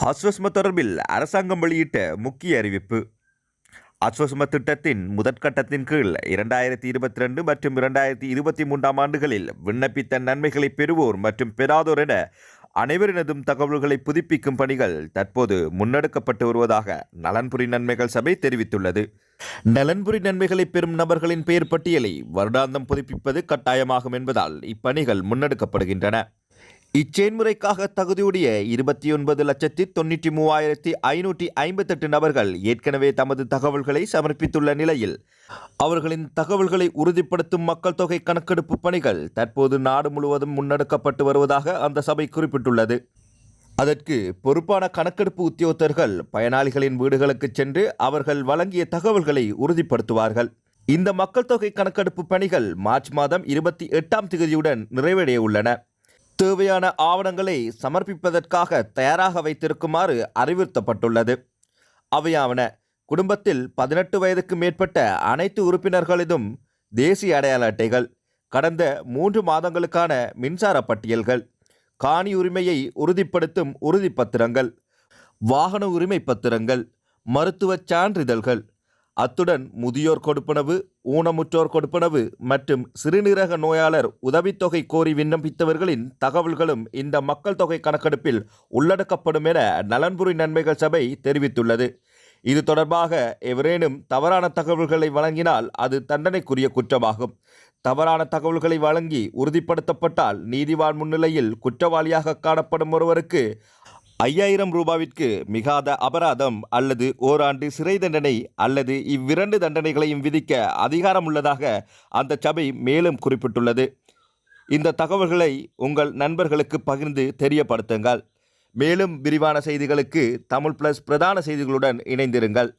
அஸ்வஸ்ம தொடர்பில் அரசாங்கம் வெளியிட்ட முக்கிய அறிவிப்பு. அஸ்வஸ்ம திட்டத்தின் முதற்கட்டத்தின் கீழ் 2022 மற்றும் 2023 ஆண்டுகளில் விண்ணப்பித்த நன்மைகளை பெறுவோர் மற்றும் பெறாதோர் என அனைவரினதும் தகவல்களை புதுப்பிக்கும் பணிகள் தற்போது முன்னெடுக்கப்பட்டு வருவதாக நலன்புரி நன்மைகள் சபை தெரிவித்துள்ளது. நலன்புரி நன்மைகளை பெறும் நபர்களின் பெயர் பட்டியலை வருடாந்தம் புதுப்பிப்பது கட்டாயமாகும் என்பதால் இப்பணிகள் முன்னெடுக்கப்படுகின்றன. இச்செயல்முறைக்காக தகுதியுடைய 29,93,558 நபர்கள் ஏற்கனவே தமது தகவல்களை சமர்ப்பித்துள்ள நிலையில் அவர்களின் தகவல்களை உறுதிப்படுத்தும் மக்கள் தொகை கணக்கெடுப்பு பணிகள் தற்போது நாடு முழுவதும் முன்னெடுக்கப்பட்டு வருவதாக அந்த சபை குறிப்பிட்டுள்ளது. அதற்கு பொறுப்பான கணக்கெடுப்பு உத்தியோகத்தர்கள் பயனாளிகளின் வீடுகளுக்கு சென்று அவர்கள் வழங்கிய தகவல்களை உறுதிப்படுத்துவார்கள். இந்த மக்கள் தொகை கணக்கெடுப்பு பணிகள் மார்ச் மாதம் 28ஆம் தேதியுடன் நிறைவடைய உள்ளன. தேவையான ஆவணங்களை சமர்ப்பிப்பதற்காக தயாராக வைத்திருக்குமாறு அறிவுறுத்தப்பட்டுள்ளது. அவையாவன: குடும்பத்தில் 18 வயதுக்கு மேற்பட்ட அனைத்து உறுப்பினர்களிடம் தேசிய அடையாள அட்டைகள், கடந்த 3 மாதங்களுக்கான மின்சார பட்டியல்கள், காணி உரிமையை உறுதிப்படுத்தும் உறுதிப்பத்திரங்கள், வாகன உரிமை பத்திரங்கள், மருத்துவ சான்றிதழ்கள், அத்துடன் முதியோர் கொடுப்பனவு, ஊனமுற்றோர் கொடுப்பனவு மற்றும் சிறுநீரக நோயாளர் உதவித்தொகை கோரி விண்ணப்பித்தவர்களின் தகவல்களும் இந்த மக்கள் தொகை கணக்கெடுப்பில் உள்ளடக்கப்படும் என நலன்புரி நன்மைகள் சபை தெரிவித்துள்ளது. இது தொடர்பாக எவரேனும் தவறான தகவல்களை வழங்கினால் அது தண்டனைக்குரிய குற்றமாகும். தவறான தகவல்களை வழங்கி உறுதிப்படுத்தப்பட்டால் நீதிவான் முன்னிலையில் குற்றவாளியாக காணப்படும் ஒருவருக்கு 5,000 ரூபாவிற்கு மிகாத அபராதம் அல்லது ஓராண்டு சிறை தண்டனை அல்லது இவ்விரண்டு தண்டனைகளையும் விதிக்க அதிகாரம் உள்ளதாக அந்த சபை மேலும் குறிப்பிட்டுள்ளது. இந்த தகவல்களை உங்கள் நண்பர்களுக்கு பகிர்ந்து தெரியப்படுத்துங்கள். மேலும் விரிவான செய்திகளுக்கு தமிழ் பிளஸ் பிரதான செய்திகளுடன் இணைந்திருங்கள்.